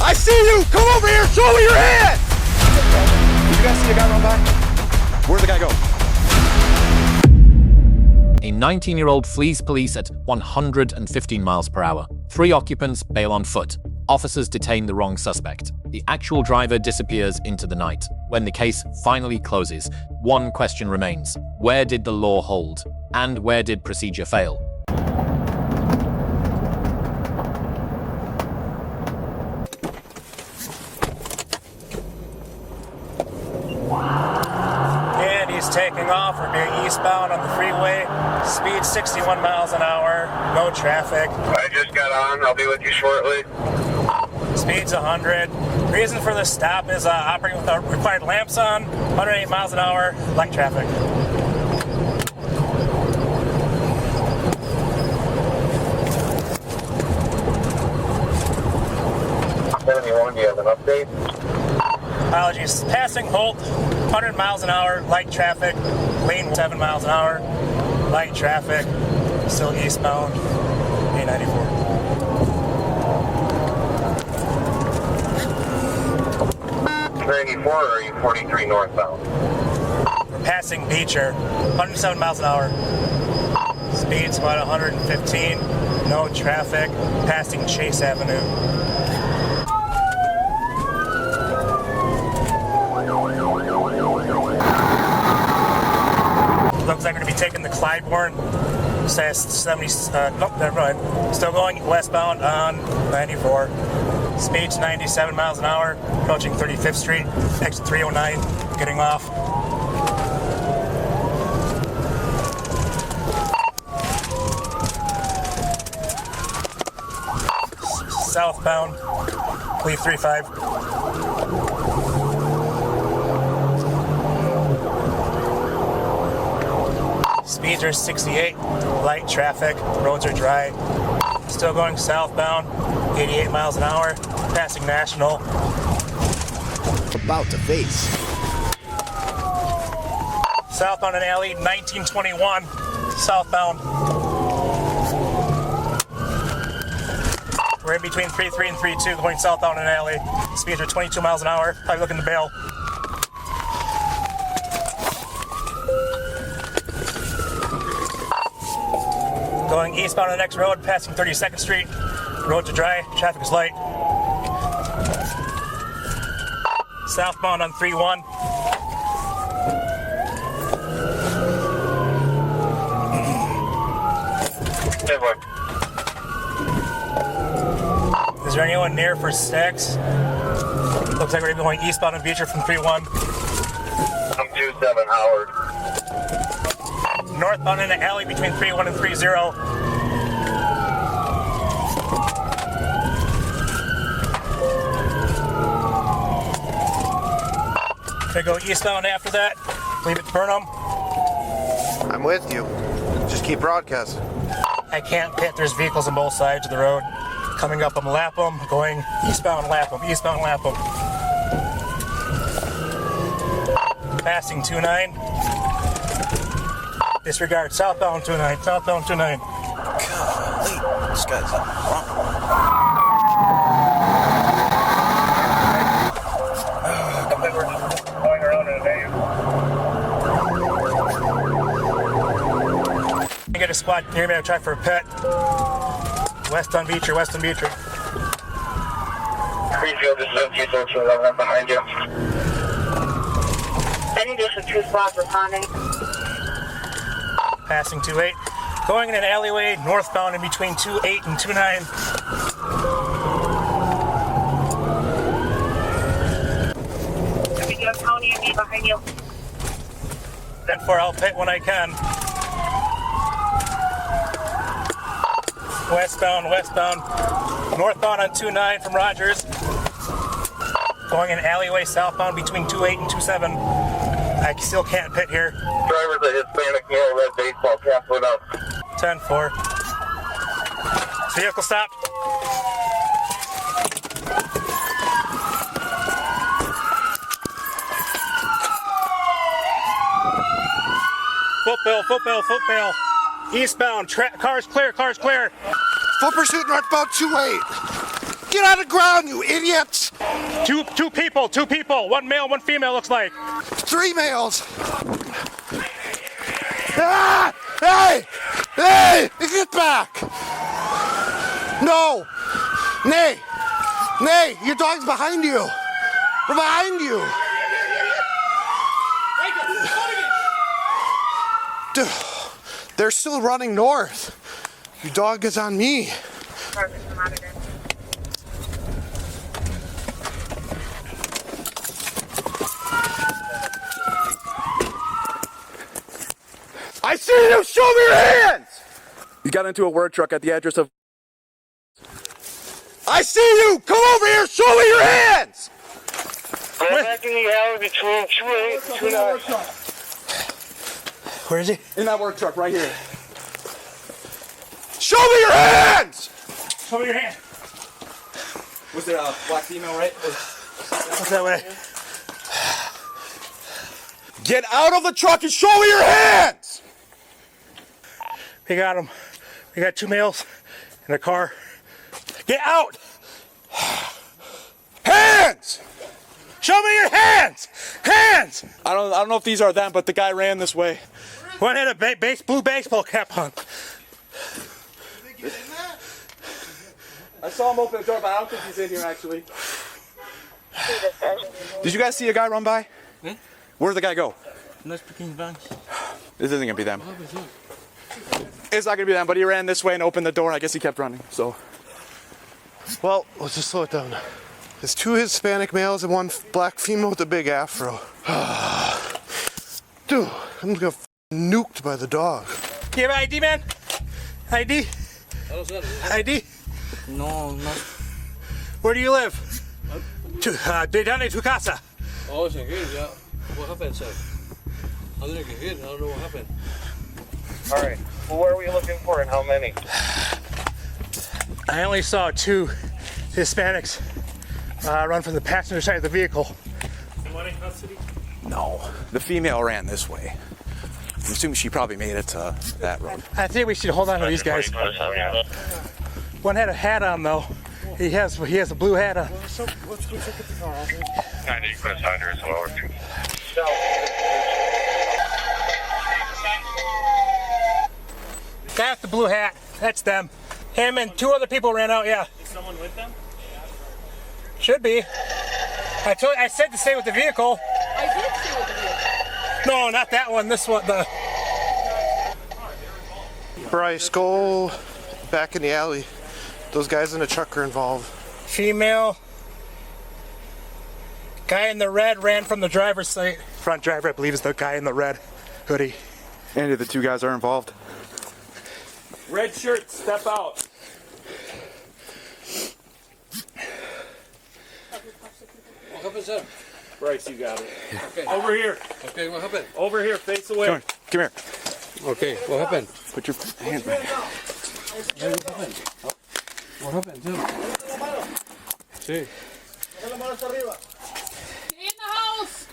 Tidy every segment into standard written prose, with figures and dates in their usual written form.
I see you! Come over here! Show me your hand! Did you guys see a guy run by? Where'd the guy go? A 19-year-old flees police at 115 miles per hour. 3 occupants bail on foot. Officers detain the wrong suspect. The actual driver disappears into the night. When the case finally closes, one question remains. Where did the law hold? And where did procedure fail? And he's taking off. We're being eastbound on the freeway. Speed 61 miles an hour. No traffic. I just got on. I'll be with you shortly. Speed's 100. Reason for this stop is operating without required lamps on. 108 miles an hour. Light traffic. 71, do you have an update? Apologies. Passing Holt, 100 miles an hour, light traffic. Lane 7 miles an hour, light traffic. Still eastbound, A94. 94 or are you 43 northbound? We're passing Beecher, 107 miles an hour. Speed's about 115. No traffic. Passing Chase Avenue. Looks like we're going to be taking the Clybourne. Says 70. Nope, never mind. Still going westbound on 94. Speed's 97 miles an hour. Approaching 35th Street. Exit 309. Getting off. Southbound. Leave 35. Speeds are 68, light traffic, roads are dry. Still going southbound, 88 miles an hour, passing National. About to face. Southbound in alley, 1921, southbound. We're in between 33 and 32, going southbound in alley. Speeds are 22 miles an hour, probably looking to bail. Going eastbound on the next road, passing 32nd Street. Roads are dry, traffic is light. Southbound on 3-1. Hey, boy. Is there anyone near for Stacks? Looks like we're going eastbound on Beecher from 3-1. I'm 27 Howard. Northbound in the alley between 3-1 and 3-0. Gonna go eastbound after that. Leave it to Burnham. I'm with you. Just keep broadcasting. I can't pit. There's vehicles on both sides of the road. Coming up, I'm Lapham. Going eastbound, Lapham. Eastbound, Lapham. Passing 2-9. Disregard. Southbound 2-9. Southbound 2-9. Golly, this guy's wrong. We're going around in a day. I get a spot near me. I'll try for a pit. West on Beecher. West on Beecher. Greenfield, this is MT-13, I'm behind you. Any additional 2 spots responding. Passing 2-8. Going in an alleyway northbound in between 2-8 and 2-9. County and me behind you. 10-4, I'll pit when I can. Westbound, westbound. Northbound on 2-9 from Rogers. Going in alleyway southbound between 2-8 and 2-7. I still can't pit here. Driver's a Hispanic male, red baseball cap, put up. 10-4. Vehicle stopped. Foot bail. Eastbound, cars clear. Full pursuit northbound 2-8. Get on the ground, you idiots! Two people. One male, one female, looks like. 3 males. Ah! Hey! Hey! Get back! No! Nay! Nay! Your dog's behind you! We're behind you! Dude, they're still running north. Your dog is on me. I see you! Show me your hands! You got into a work truck at the address of... I see you! Come over here! Show me your hands! Go back in the alley between 2-8 and 2-9. Where is he? In that work truck right here. Show me your hands! Show me your hand. Was there a black female, right? What's that way? Get out of the truck and show me your hands! We got him. We got 2 males in a car. Get out! Hands! Show me your hands! Hands! I don't know if these are them, but the guy ran this way. One had a blue baseball cap on. I saw him open the door, but I don't think he's in here actually. Did you guys see a guy run by? Yeah. Where'd the guy go? Not speaking Spanish. This isn't gonna be them. It's not gonna be them, but he ran this way and opened the door. I guess he kept running, so. Well, let's just slow it down. There's 2 Hispanic males and 1 black female with a big afro. Dude, I'm gonna get nuked by the dog. Do you have ID, man? ID? ID? No, no. Where do you live? Down in tu casa. Oh, it's here, yeah. What happened, sir? I didn't get hit. I don't know what happened. All right. Well, what are we looking for and how many? I only saw 2 Hispanics run from the passenger side of the vehicle. No, the female ran this way. I'm assuming she probably made it to that road. I think we should hold on to these guys. One had a hat on though. He has a blue hat on. 90 Chris Hunter as well. Guy with the blue hat. That's them. Him and 2 other people ran out. Yeah. Is someone with them? Should be. I said to stay with the vehicle. I did stay with the vehicle. No, not that one. This one. The. Bryce, go back in the alley. Those guys in the truck are involved. Female. Guy in the red ran from the driver's side. Front driver, I believe, is the guy in the red hoodie. Any of the 2 guys are involved? Red shirt, step out. What happened, sir? Bryce, you got it. Okay. Over here. Okay, what happened? Over here, face away. Come here. Okay, what happened? Put your hands back. Hey, what happened? What happened, sir? Sí. Stay in the house.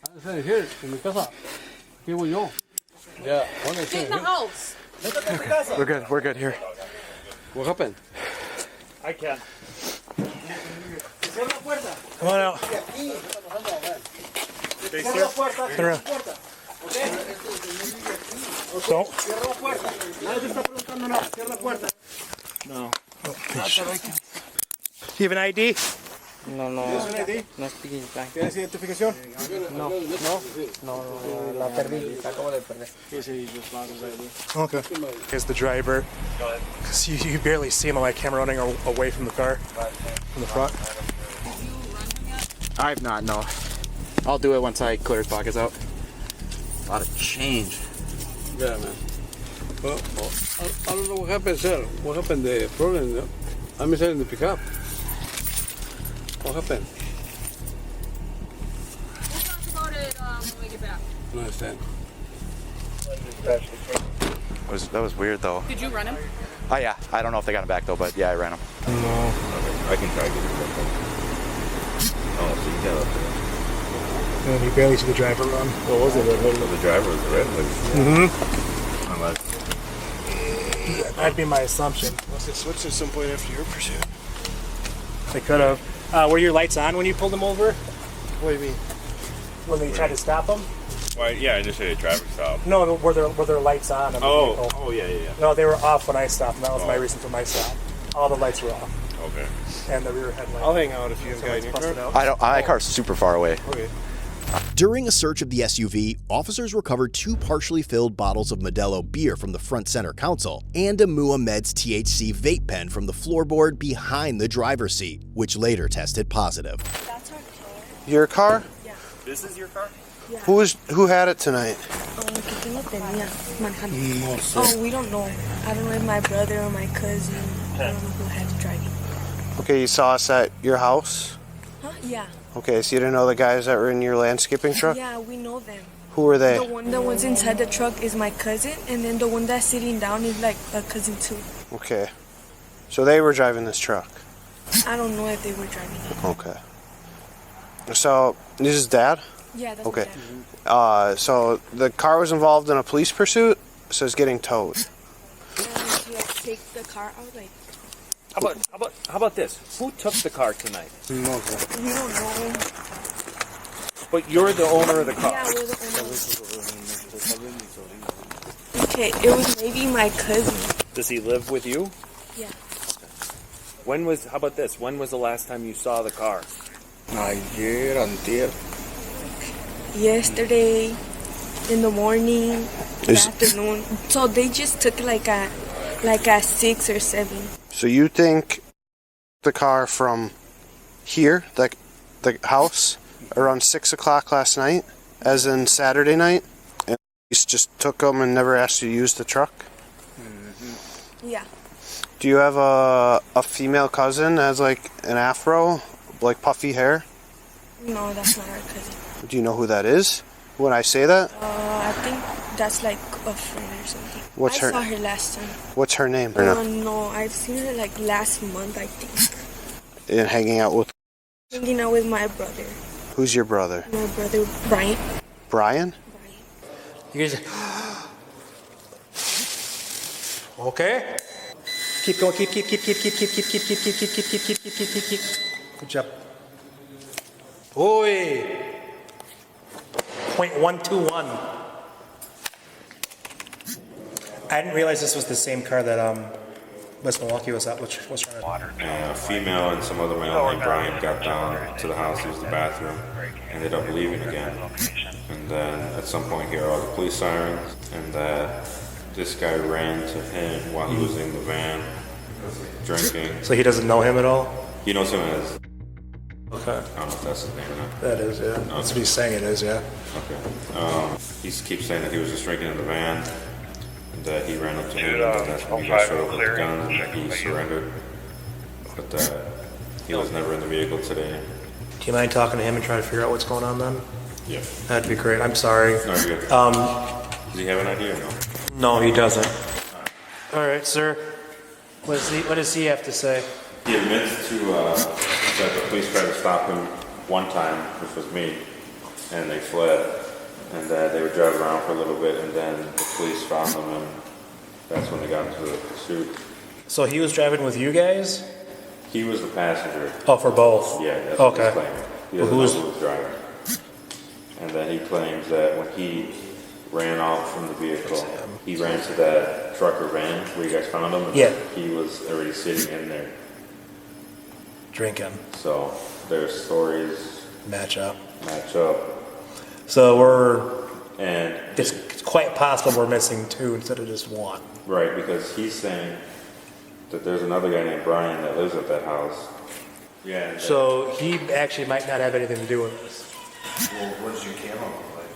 I said here, en mi casa. Aquí voy yo. Yeah, ¿dónde Stay in the está? house. We're good here. What happened? I can. Come on out. Turn around. Don't. No. Do you have an ID? No, no. No speaking Spanish. ¿Tienes identificación? No, la perdí. La acabo de perder. Okay. Here's the driver. Because you barely see him on my camera running away from the car, from the front. I've not, no. I'll do it once I clear his pockets out. A lot of change. Yeah, man. Well, I don't know what happened, sir. What happened? The problem. I'm inside in the pickup. What happened? We'll talk about it when we get back. I understand. That was weird though. Did you run him? Oh yeah, I don't know if they got him back though, but yeah, I ran him. I can try to get it. Oh, so you got up there. And you barely see the driver run. What was it? The driver was the red hood. Mm-hmm. Unless That'd be my assumption. Unless they switched at some point after your pursuit. They could have. Were your lights on when you pulled them over? What do you mean? When they tried to stop them? Why? Yeah, I just hit a traffic stop. No, were there lights on? In the vehicle? Oh, yeah. No, they were off when I stopped, and that was my reason for my stop. All the lights were off, Okay. and the rear headlight. I'll hang out if you guys need busted out. My car's super far away. Okay. During a search of the SUV, officers recovered 2 partially filled bottles of Modelo beer from the front center console and a Mua Meds THC vape pen from the floorboard behind the driver's seat, which later tested positive. That's our car. Your car? Yeah. This is your car? Yeah. Who had it tonight? ¿Quién lo tenía manejando? Oh, we don't know. I don't know if my brother or my cousin. I don't know who had to drive it. Okay, you saw us at your house? Huh? Yeah. Okay, so you didn't know the guys that were in your landscaping truck? Yeah, we know them. Who were they? The one that was inside the truck is my cousin, and then the one that's sitting down is like a cousin too. Okay. So they were driving this truck? I don't know if they were driving it. Okay. So, this is Dad? Yeah, that's Okay. my dad. So the car was involved in a police pursuit, so it's getting towed. She like take the car out like How about this? Who took the car tonight? we don't know. But you're the owner of the car. Yeah, we're the owner. Okay, it was maybe my cousin. Does he live with you? Yeah. How about this? When was the last time you saw the car? Ayer, antier. Yesterday, in the morning, the afternoon. So they just took like a 6 or 7. So you think the car from here, the house, around 6 o'clock last night, as in Saturday night, and police just took them and never asked you to use the truck? Yeah. Do you have a female cousin that has like an afro, like puffy hair? No, that's not our cousin. Do you know who that is when I say that? I think that's like a friend or something. What's her- I saw her last time. What's her name? Or no? No, I've seen her like last month, I think. And hanging out with, Hanging out with my brother. who's your brother? My brother, Brian. Brian? You guys. Okay. Keep going. Keep. Good job. Oi. .121. I didn't realize this was the same car that West Milwaukee was at, which was trying to. A female and some other male named Brian got down to the house, used the bathroom, ended up leaving again. And then at some point hear all the police sirens, and this guy ran to him while he was in the van, drinking. So he doesn't know him at all? He knows him as, Okay. I don't know if that's his name or not. That is, yeah. That's what he's saying it is, yeah. Okay. He keeps saying that he was just drinking in the van, and that he ran up to him, and then that's when he got showed up with the guns, and that he surrendered. But that he was never in the vehicle today. Do you mind talking to him and trying to figure out what's going on then? Yeah. That'd be great. I'm sorry. No, you're good. Does he have an idea or no? No, he doesn't. All right, sir. What does he have to say? He admits to that the police tried to stop him one time, which was me, and they fled, and that they were driving around for a little bit, and then the police found them, and that's when they got into the pursuit. So he was driving with you guys? He was the passenger. Oh, for both? Yeah, that's okay. what he's claiming. He doesn't know who was driving. And then he claims that when he ran out from the vehicle, he ran to that trucker van where you guys found him, and he was already sitting in there. Drinking. So their stories match up. So it's quite possible we're missing 2 instead of just 1. Right, because he's saying that there's another guy named Brian that lives at that house. Yeah. So he actually might not have anything to do with this. Well, what does your camo look like?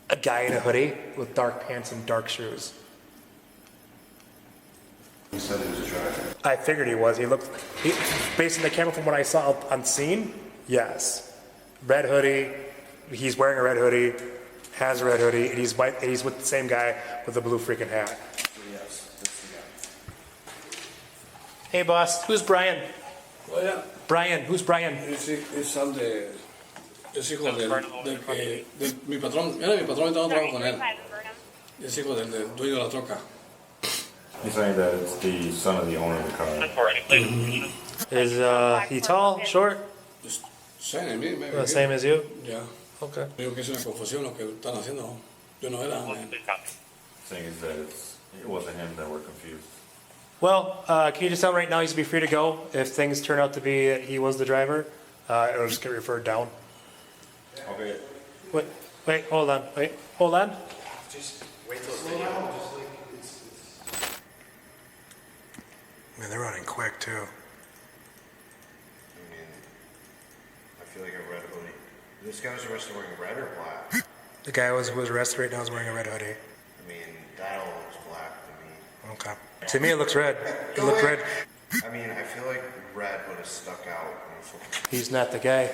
A guy in a hoodie with dark pants and dark shoes. You said he was a driver. I figured he was. Based on the camera from what I saw on scene, yes. Red hoodie. He's wearing a red hoodie, has a red hoodie, and he's white. And he's with the same guy with the blue freaking hat. Yes, that's the guy. Hey, boss. Who's Brian? Oh, yeah. Brian. Who's Brian? Es hijo de mi patrón. Era mi patrón y estaba trabajando con él. Es hijo del dueño de la troca. He's saying that it's the son of the owner of the car. Is he tall, short? Same as me, maybe. The same as you? Yeah. Okay. Digo que es una confusión lo que están haciendo. Yo no era. Saying is that it wasn't him that were confused. Well, can you just tell him right now he's be free to go if things turn out to be that he was the driver? Or just get referred down. Okay. Wait, hold on. Just wait till it's video. Man, they're running quick too. I mean, I feel like I read about it. This guy was arrested wearing red or black? The guy who was arrested right now is wearing a red hoodie. I mean, that all looks black to me. Okay. To me, it looks red. It looked red. I mean, I feel like red would have stuck out. He's not the guy.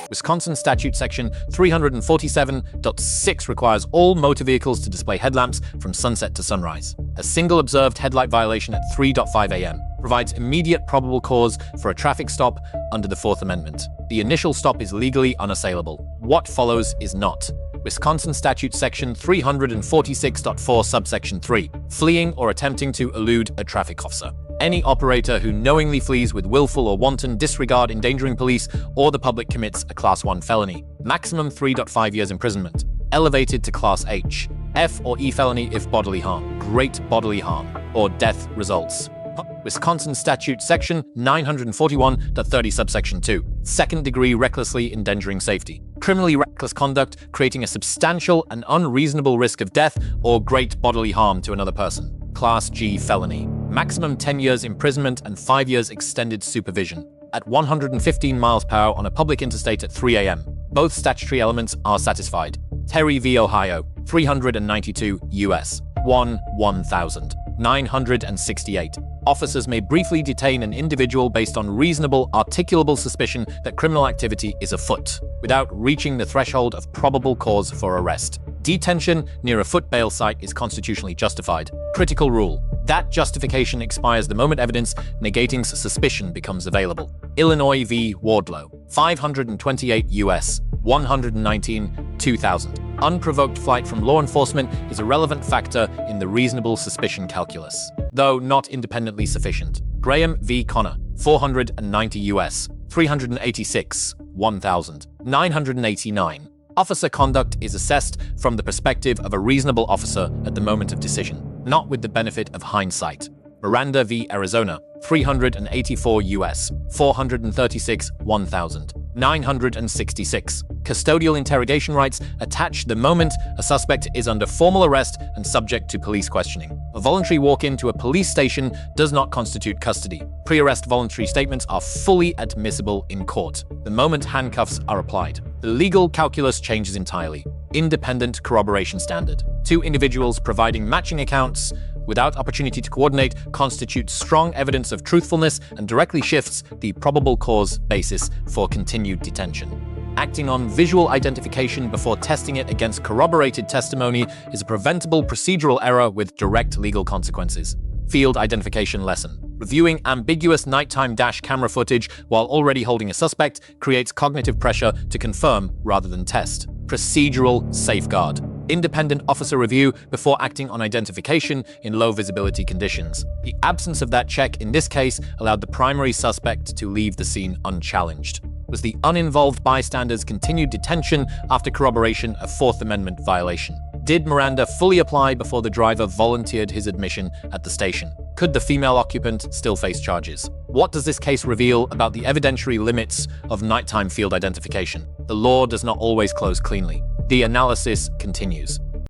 Wisconsin Statute Section 347.6 requires all motor vehicles to display headlamps from sunset to sunrise. A single observed headlight violation at 3:05 a.m. provides immediate probable cause for a traffic stop under the Fourth Amendment. The initial stop is legally unassailable. What follows is not. Wisconsin Statute Section 346.4 subsection 3, fleeing or attempting to elude a traffic officer. Any operator who knowingly flees with willful or wanton disregard endangering police or the public commits a Class 1 felony. Maximum 3.5 years imprisonment. Elevated to Class H. F or E felony if bodily harm, great bodily harm, or death results. Wisconsin Statute Section 941.30 subsection 2, second-degree recklessly endangering safety. Criminally reckless conduct creating a substantial and unreasonable risk of death or great bodily harm to another person. Class G felony. Maximum 10 years imprisonment and 5 years extended supervision. At 115 miles per hour on a public interstate at 3 a.m. Both statutory elements are satisfied. Terry v. Ohio, 392 U.S. 1000. 968. Officers may briefly detain an individual based on reasonable, articulable suspicion that criminal activity is afoot, without reaching the threshold of probable cause for arrest. Detention near a foot bail site is constitutionally justified. Critical rule. That justification expires the moment evidence negating suspicion becomes available. Illinois v. Wardlow, 528 U.S. 119 2000. Unprovoked flight from law enforcement is a relevant factor in the reasonable suspicion calculus, though not independently sufficient. Graham v. Connor, 490 U.S. 386 1000. 989. Officer conduct is assessed from the perspective of a reasonable officer at the moment of decision, not with the benefit of hindsight. Miranda v. Arizona, 384 U.S. 436 1000. 966. Custodial interrogation rights attach the moment a suspect is under formal arrest and subject to police questioning. A voluntary walk-in to a police station does not constitute custody. Pre-arrest voluntary statements are fully admissible in court the moment handcuffs are applied. The legal calculus changes entirely. Independent corroboration standard. Two individuals providing matching accounts without opportunity to coordinate constitutes strong evidence of truthfulness and directly shifts the probable cause basis for continued detention. Acting on visual identification before testing it against corroborated testimony is a preventable procedural error with direct legal consequences. Field identification lesson. Reviewing ambiguous nighttime dash camera footage while already holding a suspect creates cognitive pressure to confirm rather than test. Procedural safeguard. Independent officer review before acting on identification in low visibility conditions. The absence of that check in this case allowed the primary suspect to leave the scene unchallenged. Was the uninvolved bystander's continued detention after corroboration a Fourth Amendment violation? Did Miranda fully apply before the driver volunteered his admission at the station? Could the female occupant still face charges? What does this case reveal about the evidentiary limits of nighttime field identification? The law does not always close cleanly. The analysis continues.